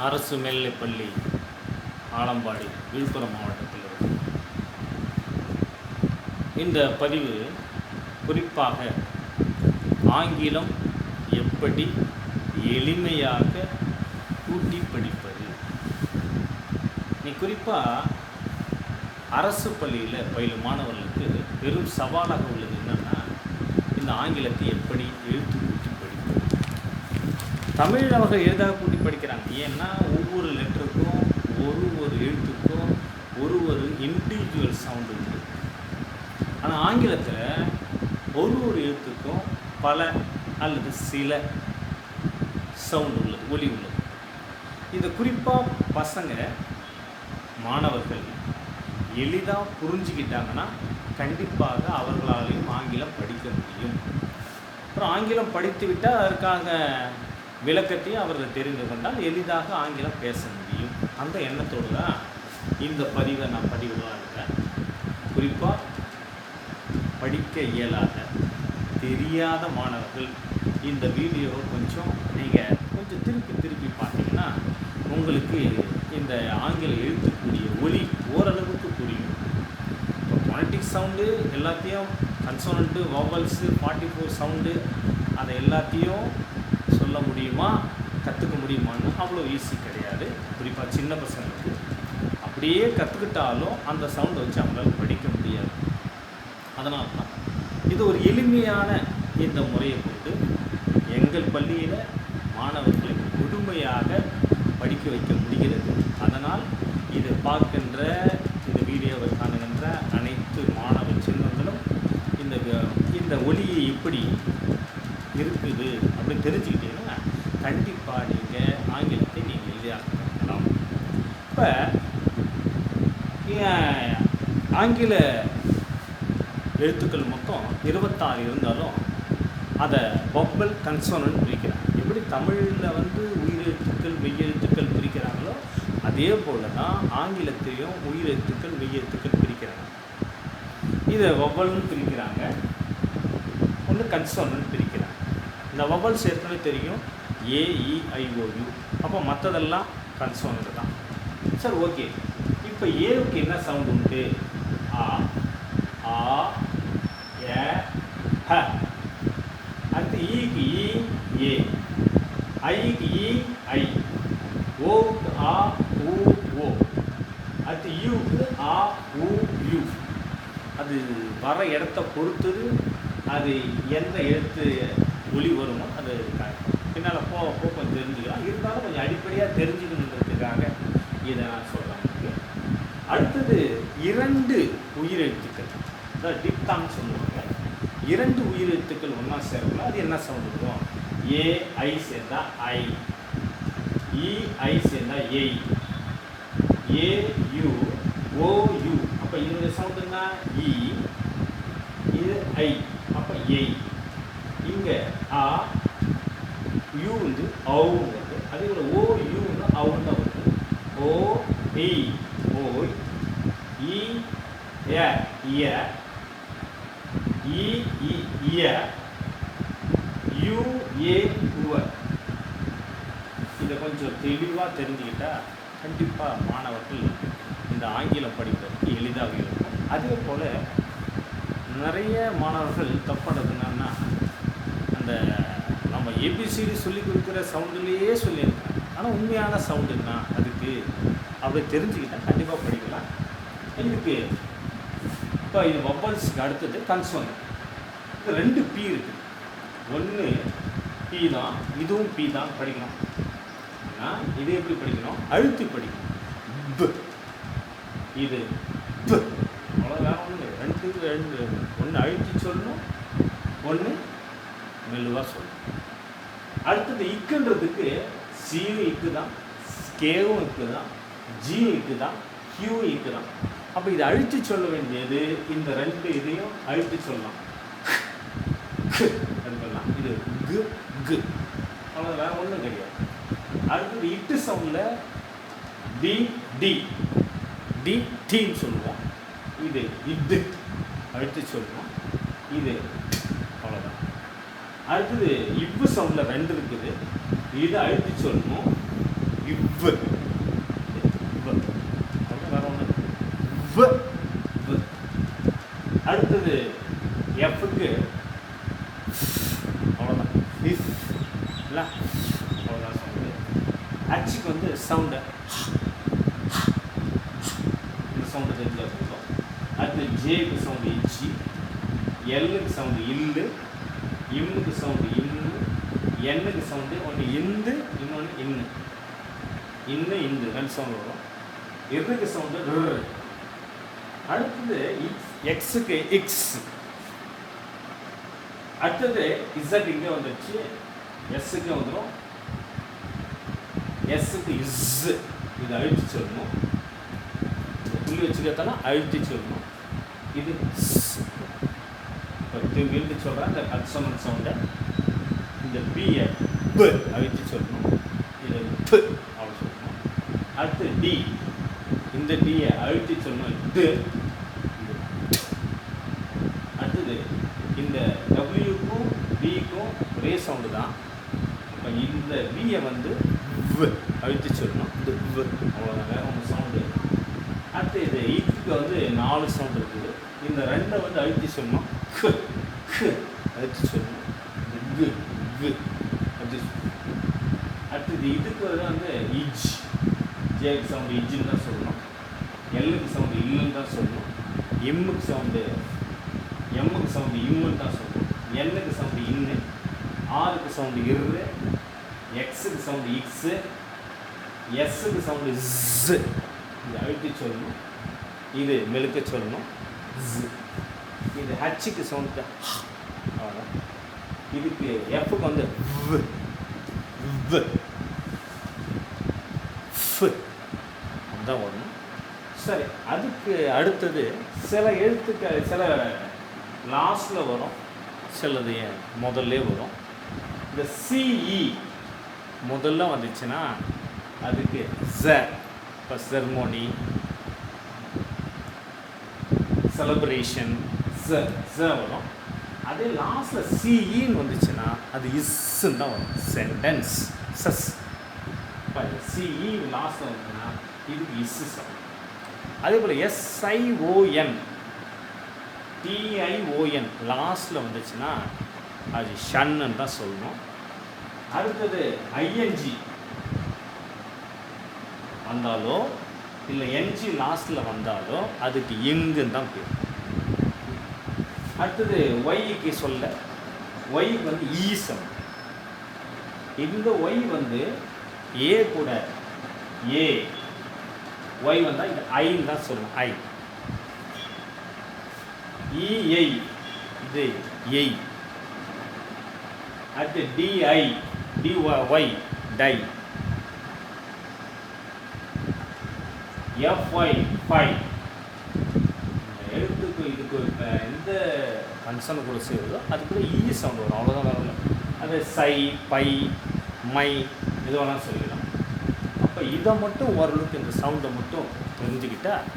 அரசு மேல்நிலைப்பள்ளி ஆலம்பாடி விழுப்புரம் மாவட்டத்தில் இருக்கு. இந்த பதிவு குறிப்பாக ஆங்கிலம் எப்படி எளிமையாக கூட்டி படிப்பது. நீ குறிப்பாக அரசு பள்ளியில் பயிலும் மாணவர்களுக்கு பெரும் சவாலாக உள்ளது என்னென்னா, இந்த ஆங்கிலத்தை எப்படி எழுத்து கூட்டி படிப்பது. தமிழில் அவர்கள் எளிதாக கூட்டி படிக்கிறாங்க. ஏன்னா ஒவ்வொரு லெட்டருக்கும் ஒரு எழுத்துக்கும் ஒரு இண்டிவிஜுவல் சவுண்டு உண்டு. ஆனால் ஆங்கிலத்தில் ஒரு எழுத்துக்கும் பல அல்லது சில சவுண்டு உள்ளது, ஒலி உள்ளது. இதை குறிப்பாக பசங்க மாணவர்கள் எளிதாக புரிஞ்சுக்கிட்டாங்கன்னா கண்டிப்பாக அவர்களாலையும் ஆங்கிலம் படிக்க முடியும். அப்புறம் ஆங்கிலம் படித்து விட்டால் அதற்காக விளக்கத்தையும் அவர்கள் தெரிந்து கொண்டால் எளிதாக ஆங்கிலம் பேச முடியும். அந்த எண்ணத்தோடு தான் இந்த பதிவை நான் பதிவிடலாம் இருக்கேன். குறிப்பாக படிக்க இயலாத தெரியாத மாணவர்கள் இந்த வீடியோவை நீங்கள் கொஞ்சம் திருப்பி பார்த்தீங்கன்னா உங்களுக்கு இந்த ஆங்கில எழுத்துக்கூடிய ஒலி ஓரளவுக்கு புரியும். இப்போ ஃபோனடிக் சவுண்டு எல்லாத்தையும் கன்சோனண்ட்டு வவல்ஸு 44 சவுண்டு அதை எல்லாத்தையும் சொல்ல முடியுமா, கற்றுக்க முடியுமான்னு அவ்வளோ ஈஸி கிடையாது. குறிப்பாக சின்ன பசங்களுக்கு அப்படியே கற்றுக்கிட்டாலும் அந்த சவுண்டை வச்சு அவங்களால படிக்க முடியாது. அதனால தான் இது ஒரு எளிமையான இந்த முறையை கொண்டு எங்கள் பள்ளியில் மாணவர்களை முழுமையாக படிக்க வைக்க முடிகிறது. அதனால் இதை பார்க்கின்ற இந்த வீடியோவை காணுகின்ற அனைத்து மாணவ செல்வங்களும் இந்த ஒலியை எப்படி இருக்குது அப்படின்னு தெரிஞ்சுக்கிட்டீங்கன்னா கண்டிப்பாக நீங்கள் ஆங்கிலத்தை நீங்கள் எளிதாக கற்றுக்கலாம். இப்போ ஆங்கில எழுத்துக்கள் மொத்தம் 26 இருந்தாலும் அதை வவ்வல் கன்சோனன்ட் பிரிக்கிறாங்க. எப்படி தமிழில் உயிரெழுத்துக்கள் மெய்யெழுத்துக்கள் பிரிக்கிறாங்களோ அதே போல் தான் ஆங்கிலத்தையும் உயிரெழுத்துக்கள் மெய்யெழுத்துக்கள் பிரிக்கிறாங்க. இதை வவ்வல்னு பிரிக்கிறாங்க, ஒன்று கன்சோனன்ட் பிரிக்கிறாங்க. இந்த வவ்வல்ஸ் ஏற்கனவே தெரியும், AEIOU. அப்போ மற்றதெல்லாம் கன்சோனன்ட் தான். சரி, ஓகே. இப்போ ஏவுக்கு என்ன சவுண்ட் உண்டு? ஆ, ஆ, ஏ, ஹ. அடுத்து ஈக்கு ஈ, ஏ. ஐக்கு ஈ, ஐ. ஓவுக்கு ஆ, ஊ, ஓ. அடுத்து யூக்கு ஆ, ஊ, யூ. அது வர இடத்த பொறுத்தது, அது எந்த எழுத்து ஒலி வருமோ அது பின்னால் கொஞ்சம் தெரிஞ்சுக்கலாம். இருந்தாலும் கொஞ்சம் அடிப்படையாக தெரிஞ்சுக்கணுன்றதுக்காக இதை நான் சொல்கிறேன். அடுத்தது 2 உயிரெழுத்துக்கள், அதாவது டிப்தான்னு சொல்லுவாங்க. 2 உயிரெழுத்துக்கள் ஒன்றா சேரக்குள்ள அது என்ன சவுண்ட் இருக்கும்? ஏஐ சேர்ந்தா ஐ, இஐ சேர்ந்தா ஏய், ஏயு ஓயு. அப்போ இதனுடைய சவுண்டுன்னா இ, இது ஐ, அப்போ ஏய். இங்கே ஆ, யூ அவுங்கிறது, அதே போல் ஓ யூன்னு அவுன்னு வருது. ஓ இ ஓய், இ ஏ இய, இ இய, யூ ஏ உவ. இதை கொஞ்சம் தெளிவாக தெரிஞ்சுக்கிட்டா கண்டிப்பாக மாணவர்கள் இந்த ஆங்கிலம் படிப்பதற்கு எளிதாக இருக்கும். அதே போல் நிறைய மாணவர்கள் தப்பானது என்னன்னா, அந்த நம்ம ஏபிசிடி சொல்லி கொடுக்குற சவுண்டுலேயே சொல்லியிருக்காங்க. ஆனால் உண்மையான சவுண்டுன்னா அதுக்கு அப்படி தெரிஞ்சுக்கிட்டால் கண்டிப்பாக படிக்கலாம். இதுக்கு இப்போ இது வவ்வல்ஸுக்கு அடுத்தது கன்சோனன்ட். இது 2 பி இருக்குது. ஒன்று பி தான், இதுவும் பி தான் படிக்கணும். ஆனால் இது எப்படி படிக்கணும்? அழுத்தி படிக்கணும். ப, இது ப. அவ்வளோ வேற ஒன்று 2 ஒன்று அழுத்தி சொல்லணும், ஒன்று மெல்லுவாக சொல்லணும். அடுத்தது இக்குன்றதுக்கு சியும் இக்கு தான், கேவும் இக்கு தான், ஜியும் இக்கு தான், கியூவும் இக்கு தான். அப்போ இதை அழுத்தி சொல்ல வேண்டியது இந்த 2 இதையும் அழுத்தி சொல்லலாம். அதுக்கெல்லாம் இது கு கு, அவ்வளோ வேற ஒன்றும் கிடையாது. அடுத்தது இட்டு சவுண்டில் டி டி டி டீன்னு சொல்லுவோம். இது இது அழுத்தி சொல்லுவோம், இது அவ்வளோதான். அடுத்தது இவ்வு சவுண்டில் 2 இருக்குது, இதை அழுத்தி சொல்லணும், இவ் வேற ஒன்று வ அடுத்தது எஃப்க்கு அவ்வளோதான் இஃப் இல்லை அவ்வளோதான் சவுண்டு. ஹச்சுக்கு வந்து சவுண்டு இந்த சவுண்டு தெரிஞ்சால் போதும். அடுத்து ஜேக்கு சவுண்டு இச்சி, எல்லுக்கு சவுண்டு இல்லு, இம்முக்கு சவுண்டு இன்னு, எண்ணுக்கு சவுண்டு ஒன்று இந்து இன்னொன்று இன்னு. இன்னு இந்து ரெண்டு சவுண்டு வரும். இருக்கு சவுண்டு ரு. அடுத்தது எக்ஸுக்கு எக்ஸ். அடுத்தது இசட் இங்கே வந்துடுச்சு, எஸ்ஸுக்கு வந்துடும். எஸ்ஸுக்கு இஸ் இது அழுத்தி சொல்லணும். புள்ளி வச்சுக்கிறதால அழுத்தி சொல்லணும். இது வீழ்ந்து சொல்கிறேன் இந்த கன்சனன்ட் சவுண்டை. இந்த பியை ப அழுத்தி சொல்லணும். இது ப அப்படி சொல்லணும். அடுத்து டி, இந்த டியை அழுத்தி சொல்லணும். இது அடுத்தது இந்த டபிள்யூக்கும் பிக்கும் ஒரே சவுண்டு தான். இப்போ இந்த பியை வந்து அழுத்தி சொல்லணும். இந்த அவ்வளோதான், வேற ஒன்று சவுண்டு. அடுத்து இது இக்கு வந்து 4 சவுண்டு இருக்குது. இந்த ரெண்டை வந்து அழுத்தி சொல்லணும். அழுத்தி சொல்லணும். இந்த அழுத்தி சொல்லணும். அடுத்தது இதுக்கு வந்து இஜ், ஜேக்கு சவுண்டு இஜ்ஜுன்னு தான் சொல்லணும். எல்லுக்கு சவுண்டு இல்லுன்னு தான் சொல்லணும். எம்முக்கு சவுண்டு எம்முக்கு சவுண்டு இம்முன்னு தான் சொல்லணும். எண்ணுக்கு சவுண்டு இன்னு, ஆருக்கு சவுண்டு இரு, எக்ஸுக்கு சவுண்டு இக்ஸு, எஸ்ஸுக்கு சவுண்டு ஸ். இது அழுத்தி சொல்லணும். இது மெழுக்க சொல்லணும். ஸ். இது ஹச்சுக்கு சவுண்டு அவ்வளோதான். இதுக்கு எஃப்க்கு வந்து அதுதான் வரணும். சரி, அதுக்கு அடுத்தது சில எழுத்துக்கள் சில லாஸ்ட்டில் வரும், சிலது முதல்ல வரும். இந்த சிஇ முதல்ல வந்துச்சுன்னா அதுக்கு ஜ. இப்போ செர்மோனி, செலப்ரேஷன் ஜ ஜ வரும். அதே லாஸ்ட்டில் சிஇன்னு வந்துச்சுன்னா அது இஸ்ன்னு தான் வரும். சென்டென்ஸ் சஸ். இப்போ சிஇ லாஸ்ட்டில் வந்துச்சுன்னா இதுக்கு இஸ் சம். அதே போல் எஸ்ஐஓஎன் டிஐஓஎன் லாஸ்ட்டில் வந்துச்சுன்னா அது ஷன்னு தான் சொல்லணும். அடுத்தது ஐஎன்ஜி வந்தாலோ இல்லை என்ஜி லாஸ்ட்டில் வந்தாலோ அதுக்கு எங்குன்னு தான் பேர். அடுத்தது ஒய்க்கு சொல்ல ஒய்க்கு வந்து ஈசம். இந்த ஒய் வந்து ஏ கூட ஏ ஒய் வந்தால் இது ஐன்னு தான் சொல்லணும். ஐ இஐ இது எய். அடுத்து T I T Y tie. F Y fie. எழுத்துக்கு இதுக்கு இப்போ எந்த கன்சன் கூட செய்யுதோ அதுக்குள்ள ஈ சவுண்ட் வரும், அவ்வளோதான் வரணும். அது சை பை மை இது வேணாலும் சொல்லிடலாம். அப்போ இதை மட்டும் ஓரளவுக்கு இந்த சவுண்டை மட்டும் தெரிஞ்சுக்கிட்டால்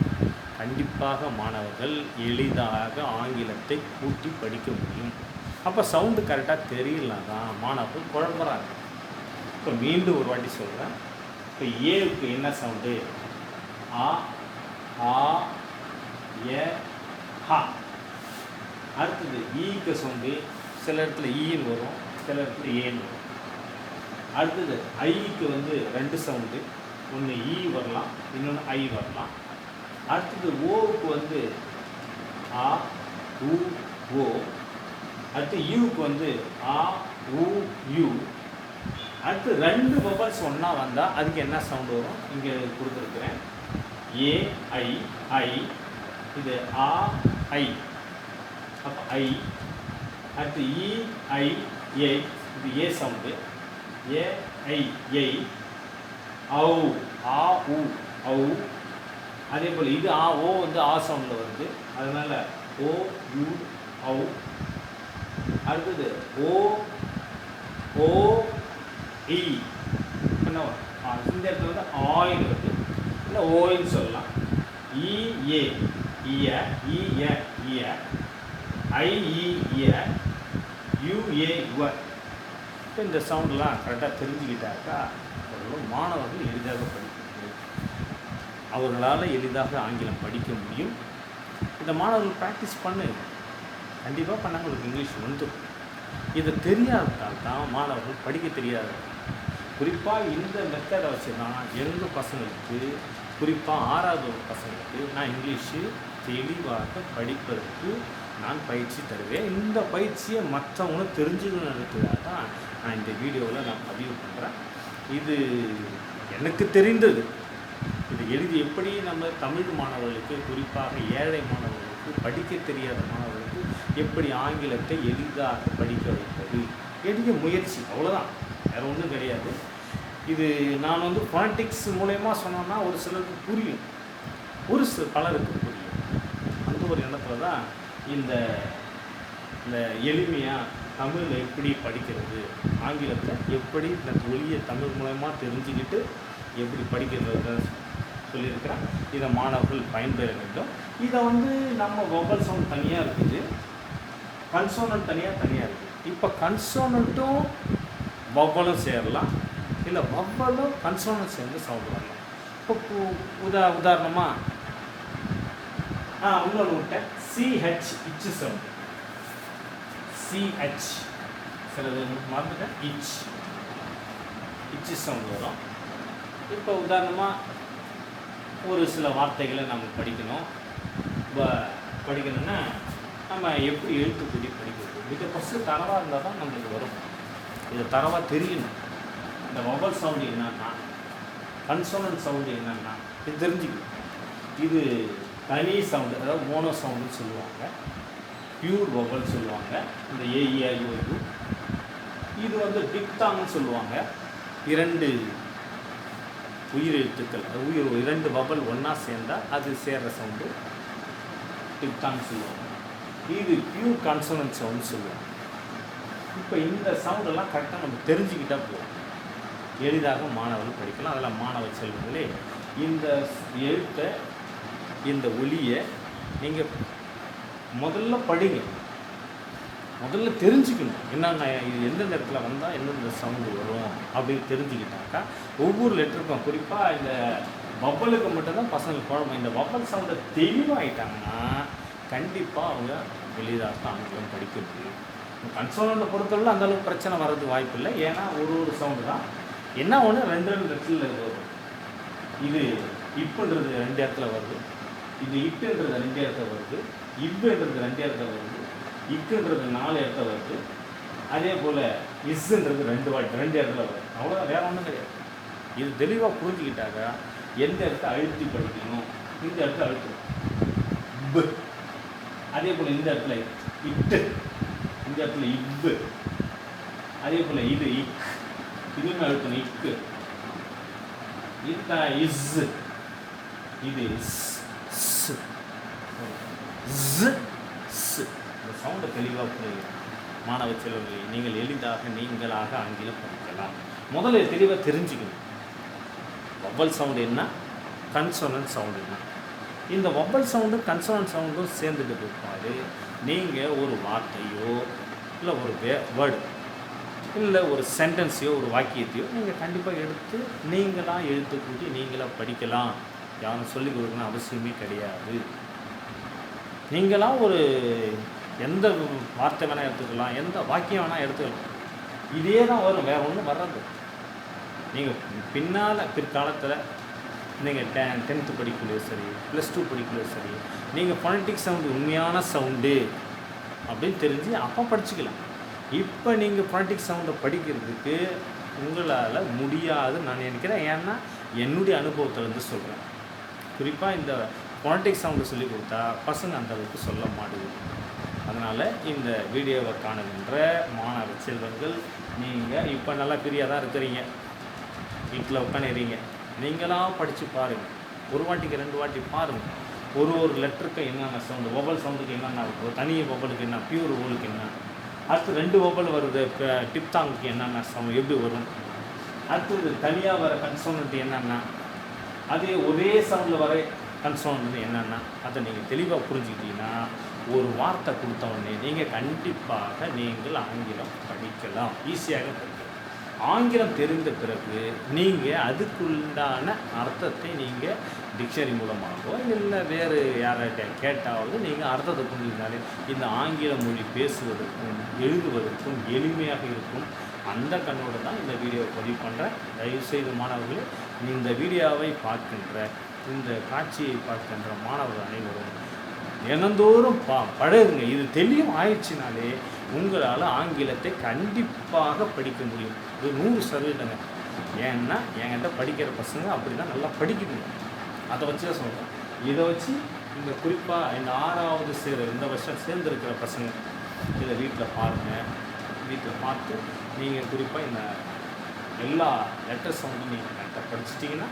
கண்டிப்பாக மாணவர்கள் எளிதாக ஆங்கிலத்தை கூட்டி படிக்க முடியும். அப்போ சவுண்டு கரெக்டாக தெரியலாம் தான் மாணவர்கள் குழம்புறாங்க. இப்போ மீண்டும் ஒரு வாட்டி சொல்கிறேன். இப்போ ஏவுக்கு என்ன சவுண்டு? ஆ ஆ ஏ ஹா. அடுத்தது ஈக்கு சவுண்டு சில இடத்துல ஈன்னு வரும், சில இடத்துல ஏன்னு வரும். அடுத்தது ஐக்கு வந்து 2 சவுண்டு, ஒன்று ஈ வரலாம், இன்னொன்று ஐ வரலாம். அடுத்தது ஓவுக்கு வந்து ஆ உ ஓ. அடுத்து யூக்கு வந்து ஆ உ யூ. அடுத்து 2 வவல்ஸ் ஒன்றா வந்தால் அதுக்கு என்ன சவுண்டு வரும்? இங்கே கொடுத்துருக்குறேன். ஏ ஐ ஐ. இது ஆ ஐ, அப்போ ஐ. அடுத்து இ ஐ ஏ, இது ஏ சவுண்டு. ஏ ஐ ஏ. ஔ ஆ உ ஔ. அதே போல் இது ஆ ஓ வந்து ஆ சவுண்டில் வருது, அதனால் ஓ யூ ஔ. அடுத்தது ஓ ஓ இ என்ன வரும்? இந்த இடத்துல வந்து ஆயின்னு வருது, இல்லை ஓயின்னு சொல்லலாம். இஏ இய இய இய. ஐஇய யுஏ உ. இப்போ இந்த சவுண்டெலாம் கரெக்டாக தெரிஞ்சுக்கிட்டாக்கா அவர்களும் மாணவர்கள் எளிதாக படிக்க முடியும். அவர்களால் எளிதாக ஆங்கிலம் படிக்க முடியும். இந்த மாணவர்கள் ப்ராக்டிஸ் பண்ணு, கண்டிப்பாக பண்ணாங்க உங்களுக்கு இங்கிலீஷ் வந்துடும். இதை தெரியாததால் தான் மாணவர்கள் படிக்க தெரியாது. குறிப்பாக இந்த மெத்தடை வச்சு தான் எங்கள் பசங்களுக்கு, குறிப்பாக 6வது பசங்களுக்கு நான் இங்கிலீஷு தெளிவாக படிப்பதற்கு நான் பயிற்சி தருவேன். இந்த பயிற்சியை மற்றவங்களும் தெரிஞ்சுக்கணுன்றதுக்காக தான் நான் இந்த வீடியோவில் நான் பதிவு பண்ணுறேன். இது எனக்கு தெரிந்தது. இது எழுதி எப்படி நம்ம தமிழ் மாணவர்களுக்கு, குறிப்பாக ஏழை மாணவர்களுக்கு, படிக்க தெரியாத மாணவர்களுக்கு எப்படி ஆங்கிலத்தை எளிதாக படிக்க வைப்பது, எளிய முயற்சி, அவ்வளோதான், வேறு ஒன்றும் கிடையாது. இது நான் ஃபோனடிக்ஸ் மூலயமா சொன்னோன்னா ஒரு சிலருக்கு புரியும், ஒரு பலருக்கு புரியும். அந்த ஒரு எண்ணத்தில் தான் இந்த எளிமையாக தமிழில் எப்படி படிக்கிறது, ஆங்கிலத்தை எப்படி இந்த ஒளியை தமிழ் மூலயமா தெரிஞ்சுக்கிட்டு எப்படி படிக்கிறது சொல்லியிருக்கிறேன். இதை மாணவர்கள் பயன்பெற வேண்டும். இதை நம்ம வொவல் சவுண்ட் தனியாக இருக்குது, கன்சோனன்ட் தனியாக இருக்குது. இப்போ கன்சோனன்ட்டும் வவ்வலும் சேரலாம், இல்லை வவ்வலும் கன்சோனன்ட் சேர்ந்து சவுண்டு வரலாம். இப்போ உதாரணமாக இன்னொன்று விட்டேன், சிஹெச் இச்சு சவுண்டு, சிஹெச் சிலது மறந்துட்டேன், இச்சு சவுண்டு வரும். இப்போ உதாரணமாக ஒரு சில வார்த்தைகளை நம்ம படிக்கணும். படிக்கணும்னா நம்ம எப்படி எழுத்துக்கூடி படிக்கிறது, இதை ஃபஸ்ட்டு தரவாக இருந்தால் தான் நம்மளுக்கு வரும். இதை தரவாக தெரியணும். இந்த வவல் சவுண்டு என்னன்னா, கன்சோனன்ட் சவுண்டு என்னன்னா இது தெரிஞ்சுக்கணும். இது தனி சவுண்டு, அதாவது மோனோ சவுண்டுன்னு சொல்லுவாங்க, பியூர் வவல் சொல்லுவாங்க. இந்த ஏஇஐஓயு இது டிப்தாங்னு சொல்லுவாங்க. 2 உயிர் எழுத்துக்கள், அது 2 வவல் ஒன்றா சேர்ந்தால் அது சேர்கிற சவுண்டு டிப்தாங்னு சொல்லுவாங்க. இது பியூர் கன்சோனன்ட் சவுண்டு சொல்லுவாங்க. இப்போ இந்த சவுண்டெல்லாம் கரெக்டாக நம்ம தெரிஞ்சுக்கிட்டால் போதும், எளிதாக மாணவர்கள் படிக்கலாம். அதெல்லாம் மாணவ செல்வங்களே, இந்த எழுத்தை, இந்த ஒலியை நீங்கள் முதல்ல படிங்க, முதல்ல தெரிஞ்சுக்கணும். என்னென்ன இது எந்தெந்த இடத்துல வந்தால் எந்தெந்த சவுண்டு வரும் அப்படின்னு தெரிஞ்சுக்கிட்டாக்கா ஒவ்வொரு லெட்டருக்கும், குறிப்பாக இந்த வவ்வலுக்கு மட்டும்தான் பசங்களுக்கு குழம்பு. இந்த வவ்வல் சவுண்டை தெளிவாகிட்டாங்கன்னா கண்டிப்பாக அவங்க எளிதாக ஆங்கிலம் படிக்க முடியும். கன்சோனன்ட்டை பொறுத்தவரை அந்தளவுக்கு பிரச்சனை வர்றது வாய்ப்பு இல்லை. ஏன்னா ஒரு சவுண்டு தான் என்ன ஒன்று 2 இடத்துல வரும். இது இப்புன்றது 2 இடத்துல வருது, இது இட்டுன்றது 2 இடத்துல வருது, இவ்வுன்றது 2 இடத்துல வருது, இக்குன்றது 4 இடத்துல வருது. அதே போல் இஸ்ன்றது 2 இடத்துல வருது. அவ்வளோதான், வேறு ஒன்றும் கிடையாது. இது தெளிவாக புரிஞ்சுக்கிட்டாக்கா எந்த இடத்த அழுத்தி படிக்கணும், இந்த இடத்துல அழுத்தணும். இப்பு, அதே போல் இந்த இடத்துல இட்டு, இந்த இடத்துல இவ்வு, அதே போல் இது இக், இதுவுமே அழுத்தணும், இக்கு. இதுதான் இஸ், இது இந்த சவுண்டை தெளிவாக புரியும். மாணவ செல்வங்களை நீங்கள் எளிதாக நீங்களாக ஆங்கிலம் படிக்கலாம். முதல்ல தெளிவாக தெரிஞ்சுக்கணும் வவ்வல் சவுண்டு என்ன, கன்சோனன்ட் சவுண்டு என்ன. இந்த வவ்வல் சவுண்டும் கன்சோனன்ட் சவுண்டும் சேர்ந்துட்டு பிற்பாடு நீங்கள் ஒரு வார்த்தையோ இல்லை ஒரு வேர்டு இல்லை ஒரு சென்டென்ஸையோ ஒரு வாக்கியத்தையோ நீங்கள் கண்டிப்பாக எடுத்து நீங்களாக எழுத்துக்கூட்டி நீங்களாக படிக்கலாம். யாரும் சொல்லிக் கொடுக்கணும் அவசியமே கிடையாது. நீங்களாக ஒரு எந்த வார்த்தை வேணால் எடுத்துக்கலாம், எந்த வாக்கியம் வேணால் எடுத்துக்கலாம். இதே தான் வரும், வேறு ஒன்றும் வர்றது. நீங்கள் பிற்காலத்தில் நீங்கள் 10th படிக்கலையோ சரி, +2 படிக்கலையோ சரி, நீங்கள் ஃபோனடிக் சவுண்டு உண்மையான சவுண்டு அப்படின்னு தெரிஞ்சு அப்போ படிச்சுக்கலாம். இப்போ நீங்கள் ஃபோனடிக் சவுண்டை படிக்கிறதுக்கு உங்களால் முடியாதுன்னு நான் நினைக்கிறேன். ஏன்னா என்னுடைய அனுபவத்திலேருந்து சொல்கிறேன். குறிப்பாக இந்த ஃபோனடிக் சவுண்டு சொல்லிக் கொடுத்தா பசங்க அந்தளவுக்கு சொல்ல மாட்டேங்குது. அதனால் இந்த வீடியோவை காணுகின்ற மாணவ செல்வங்கள், நீங்கள் இப்போ நல்லா ஃப்ரீயாக தான் இருக்கிறீங்க, வீட்டில் உட்காந்துறீங்க, நீங்களாக படித்து பாருங்கள். ஒரு வாட்டிக்கு 2 வாட்டி பாருங்கள். ஒரு லெட்டருக்கு என்னென்ன சவுண்டு, வவ்வல் சவுண்டுக்கு என்னென்ன இருக்கும், தனி வவ்வலுக்கு என்ன, பியூர் வவ்வலுக்கு என்ன, அடுத்து 2 வவ்வல் வருது டிப்தாங்குக்கு என்னென்ன சவுண்டு எப்படி வரும், அடுத்தது தனியாக வர கன்சோனன்ட் என்னென்ன, அதே ஒரே சவுண்டில் வர கன்சோனன்ட் என்னென்னா அதை நீங்கள் தெளிவாக புரிஞ்சுக்கிட்டீங்கன்னா ஒரு வார்த்தை கொடுத்தவொடனே நீங்கள் கண்டிப்பாக நீங்கள் ஆங்கிலம் படிக்கலாம், ஈஸியாக படிக்கலாம். ஆங்கிலம் தெரிந்த பிறகு நீங்கள் அதுக்குண்டான அர்த்தத்தை நீங்கள் டிக்ஷனரி மூலமாகவோ இல்லை வேறு யார்கிட்ட கேட்டாவது நீங்கள் அர்த்தத்தை புரிஞ்சுக்கிட்டாலே இந்த ஆங்கில மொழி பேசுவதற்கும் எழுதுவதற்கும் எளிமையாக இருக்கும். அந்த கண்ணோடு தான் இந்த வீடியோவை பதிவு பண்ணுறேன். தயவுசெய்து மாணவர்களே, இந்த வீடியோவை பார்க்கின்ற இந்த காட்சியை பார்க்கின்ற மாணவர்கள் அனைவரும் தினந்தோறும் பழகுங்க. இது தெளிவும் ஆயிடுச்சுனாலே உங்களால் ஆங்கிலத்தை கண்டிப்பாக படிக்க முடியும். இது 100%. ஏன்னா என்கிட்ட படிக்கிற பசங்க அப்படி தான் நல்லா படிக்குதுங்க. அதை வச்சு தான் சொல்கிறேன். இதை வச்சு இந்த குறிப்பாக இந்த 6வது இந்த வருஷம் சேர்ந்துருக்கிற பசங்க இதை வீட்டில் பாருங்கள். வீட்டில் பார்த்து நீங்கள் குறிப்பாக இந்த எல்லா லெட்டர்ஸ் வந்து நீங்கள் கரெக்டாக படிச்சிட்டிங்கன்னா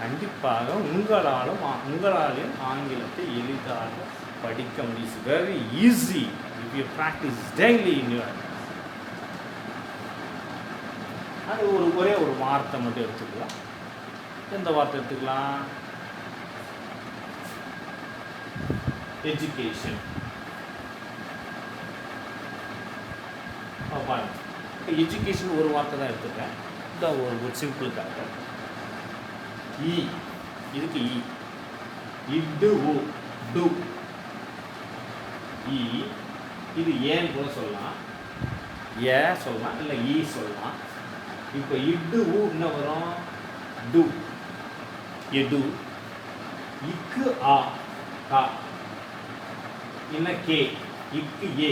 கண்டிப்பாக உங்களாலையும் ஆங்கிலத்தை எளிதாக படிக்க முடியும். It's very easy if you practice daily in your. அது ஒரே ஒரு வார்த்தை மட்டும் எடுத்துக்கலாம். எந்த வார்த்தை எடுத்துக்கலாம்? எஜுகேஷன். பாருங்க, எஜுகேஷன் ஒரு வார்த்தை தான் எடுத்துக்கிறேன். இந்த ஒரு சிம்பிளுக்காக இ, இதுக்கு இ, இட்டு ஊ டு இ. இது ஏன்னு கூட சொல்லலாம், ஏ சொல்லலாம், இல்லை ஈ சொல்லலாம். இப்போ இட்டு ஊ என்ன வரும்? டு, எடு. இக்கு ஆ கா, என்ன கே, இக்கு ஏ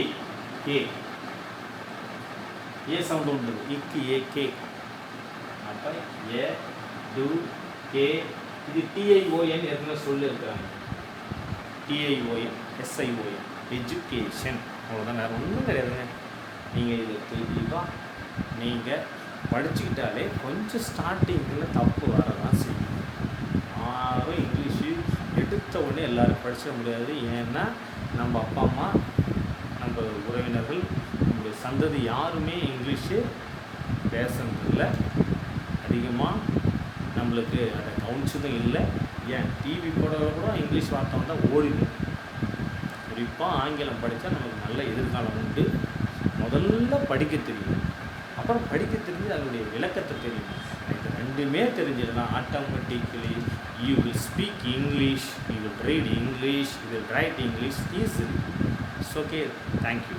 கே, ஏ சவுண்ட் உண்டு. இக்கு ஏ கே. அப்போ ஏ டு கே. இது டிஐஓஎன் ஏற்கனவே சொல்லியிருக்கிறாங்க. டிஐஓஎன் எஸ்ஐஓஎன் எஜுகேஷன். அவ்வளோதான், வேறு ஒன்றும் கிடையாதுங்க. நீங்கள் இதை தெளிவாக நீங்கள் படிச்சுக்கிட்டாலே கொஞ்சம் ஸ்டார்டிங்கில் தப்பு வரதான் செய்யும். யாரும் இங்கிலீஷு எடுத்த உடனே எல்லோரும் படிச்சிட முடியாது. ஏன்னா நம்ம அப்பா அம்மா, நம்ம உறவினர்கள், நம்முடைய சந்ததி யாருமே இங்கிலீஷு பேசுறதில்லை. அதிகமாக நம்மளுக்கு அதை கவனிச்சதும் இல்லை. ஏன் டிவி போடுறத கூட இங்கிலீஷ் வார்த்தை வந்தால் ஓடிடும். குறிப்பாக ஆங்கிலம் படித்தா நமக்கு நல்ல எதிர்காலம் உண்டு. முதல்ல படிக்க தெரியும், அப்புறம் படிக்க தெரிஞ்சு அதனுடைய விளக்கத்தை தெரியும். இது ரெண்டுமே தெரிஞ்சதுன்னா automatically you will speak English, you will read English, you will write English easily. It's okay. Thank you.